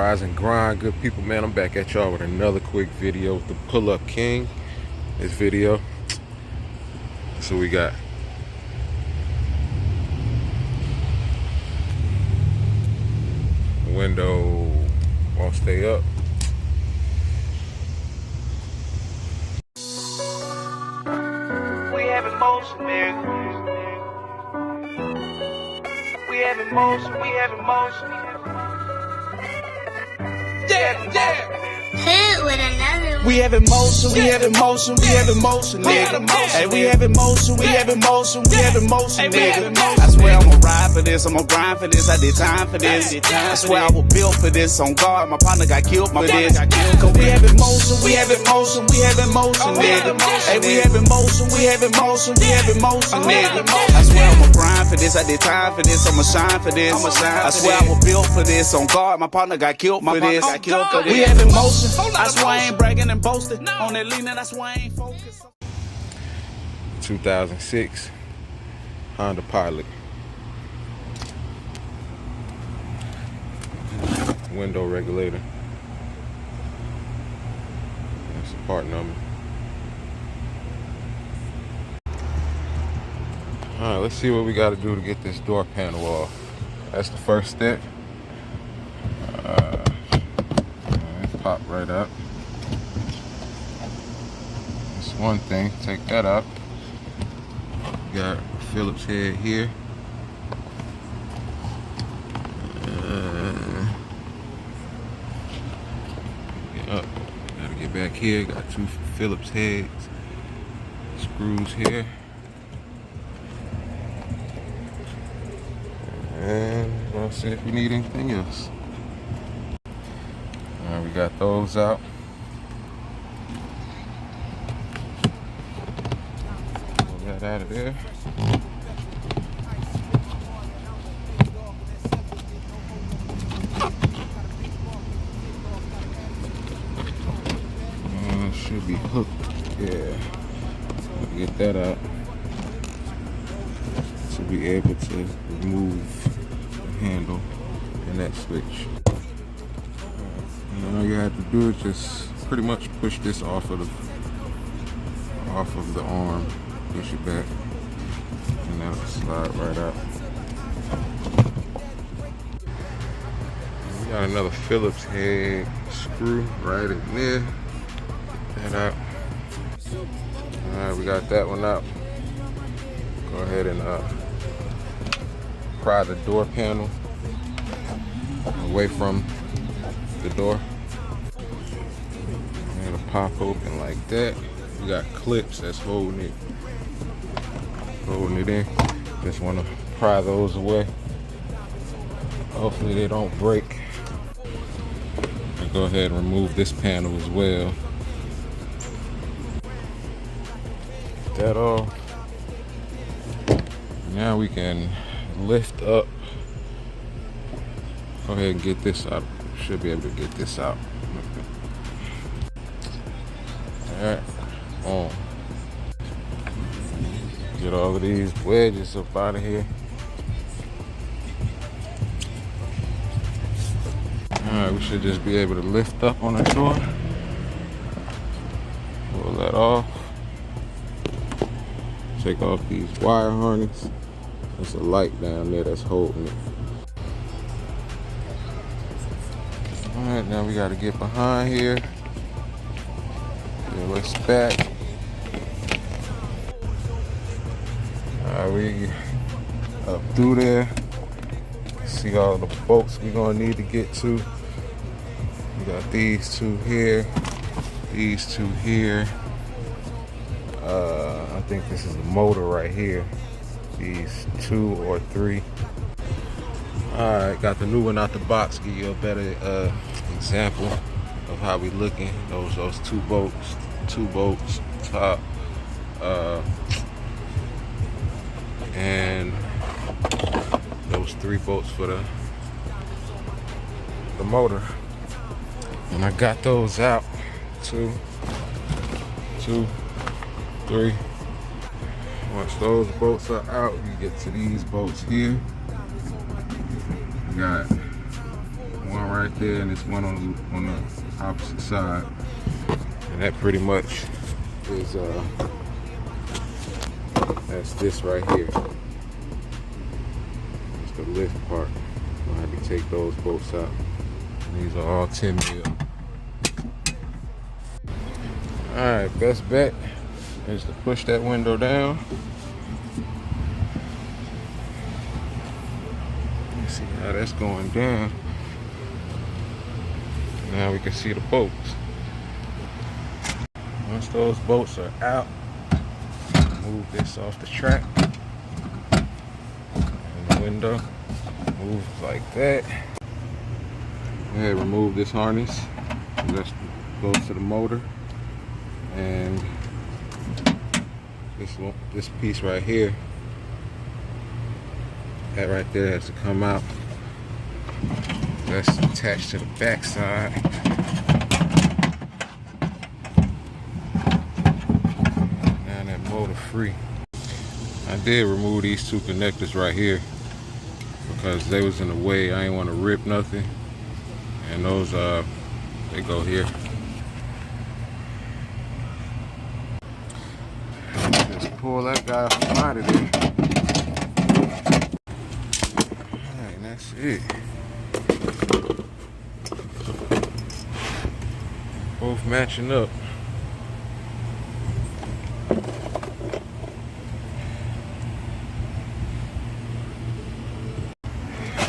Rise and grind, good people, man. I'm back at y'all with another quick video with the Pull-Up King. This video, that's what we got. The window won't stay up. We have emotion, nigga. We have emotion, we have emotion. Yeah. Hit with another one. We have emotion, we have emotion, we have emotion, nigga. Hey, we have emotion, we have emotion, we have emotion, nigga. I swear I'ma ride for this, I'ma grind for this, I did time for this. I swear I was built for this, on guard, my partner got killed for this. Cause we have emotion, we have emotion, we have emotion, nigga. Hey, we have emotion, we have emotion, we have emotion, nigga. I swear I'ma grind for this, I did time for this, I'ma shine for this. I swear I was built for this, on guard, my partner got killed for this. We have emotion, I swear I ain't bragging and boasting. On that leaning, that's why I ain't focused. 2006 Honda Pilot. Window regulator. That's the part number. Alright, let's see what we got to do to get this door panel off. That's the first step. Pop right up. That's one thing. Take that out. Got a Phillips head here. Gotta get back here. Got two Phillips heads. Screws here. And we'll see if we need anything else. Alright, we got those out. Pull that out of there. It should be hooked. Yeah. Get that out. To be able to remove the handle and that switch. All you have to do is just pretty much push this off of the arm, push it back, and that'll slide right out. We got another Phillips head screw right in there. Get that out. Alright, we got that one out. Go ahead and pry the door panel away from the door. And it'll pop open like that. We got clips that's holding it in. Just want to pry those away. Hopefully they don't break. And go ahead and remove this panel as well. Get that off. Now we can lift up. Go ahead and get this out. Should be able to get this out. Alright, on. Get all of these wedges up out of here. Alright, we should just be able to lift up on the door. Pull that off. Take off these wire harness. There's a light down there that's holding it. Alright, now we gotta get behind here. Get this back. Alright, we up through there. See all the bolts we're gonna need to get to. We got these two here, these two here. I think this is the motor right here. These 2 or 3. Alright, got the new one out the box. Give you a better example of how we looking. Those two bolts top, and those 3 bolts for the motor. And I got those out. 2, 3. Once those bolts are out, you get to these bolts here. We got one right there, and it's one on the opposite side. And that pretty much is that's this right here. It's the lift part. I'll have to take those bolts out. And these are all 10 mil. Alright, best bet is to push that window down. Let's see how that's going down. Now we can see the bolts. Once those bolts are out, move this off the track. And the window moves like that. Go ahead, remove this harness. That goes to the motor. And this piece right here, that right there has to come out. That's attached to the back side. Now that motor free. I did remove these two connectors right here because they was in the way. I didn't want to rip nothing. And those they go here. Just pull that guy out of there. Alright, and that's it. Both matching up.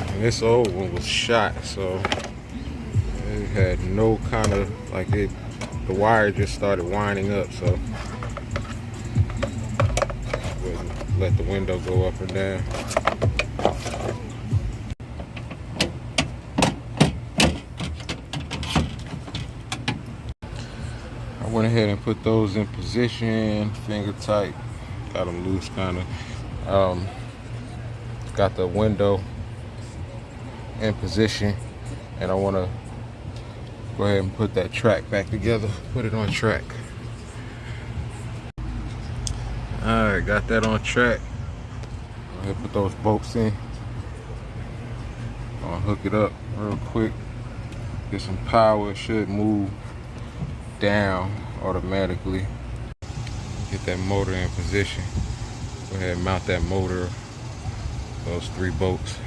And this old one was shot, so it had no kind of like it. The wire just started winding up, so wouldn't let the window go up or down. I went ahead and put those in position, finger tight, got them loose kind of. Got the window in position, and I want to go ahead and put that track back together, put it on track. Alright, got that on track. Go ahead and put those bolts in. I'll hook it up real quick, get some power. It should move down automatically. Get that motor in position. Go ahead and mount that motor, those 3 bolts.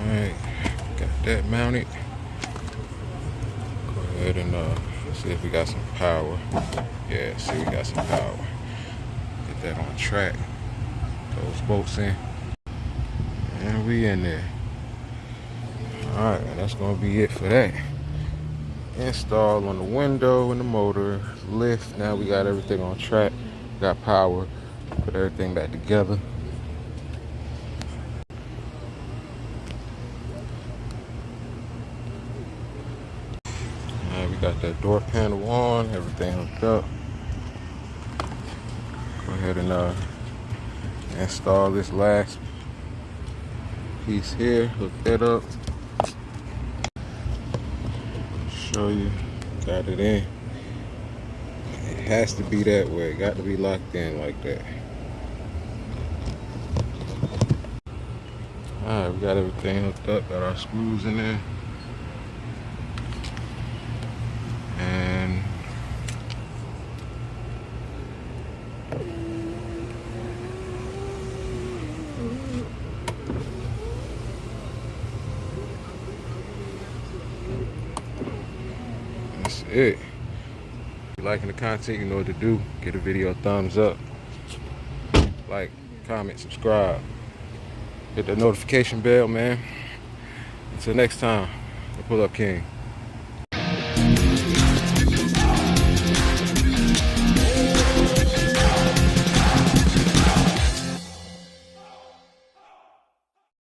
Alright, got that mounted. Go ahead and see if we got some power. Yeah, see we got some power. Get that on track. Those bolts in. And we in there. Alright, and that's gonna be it for that. Install on the window and the motor, lift. Now we got everything on track, got power, put everything back together. We got that door panel on, everything hooked up. Go ahead and install this last piece here, hook that up. Show you, got it in. It has to be that way, got to be locked in like that. Alright, we got everything hooked up, got our screws in there. And that's it. If you're liking the content, you know what to do. Give the video a thumbs up. Like, comment, subscribe. Hit the notification bell, man. Until next time, the Pull Up King.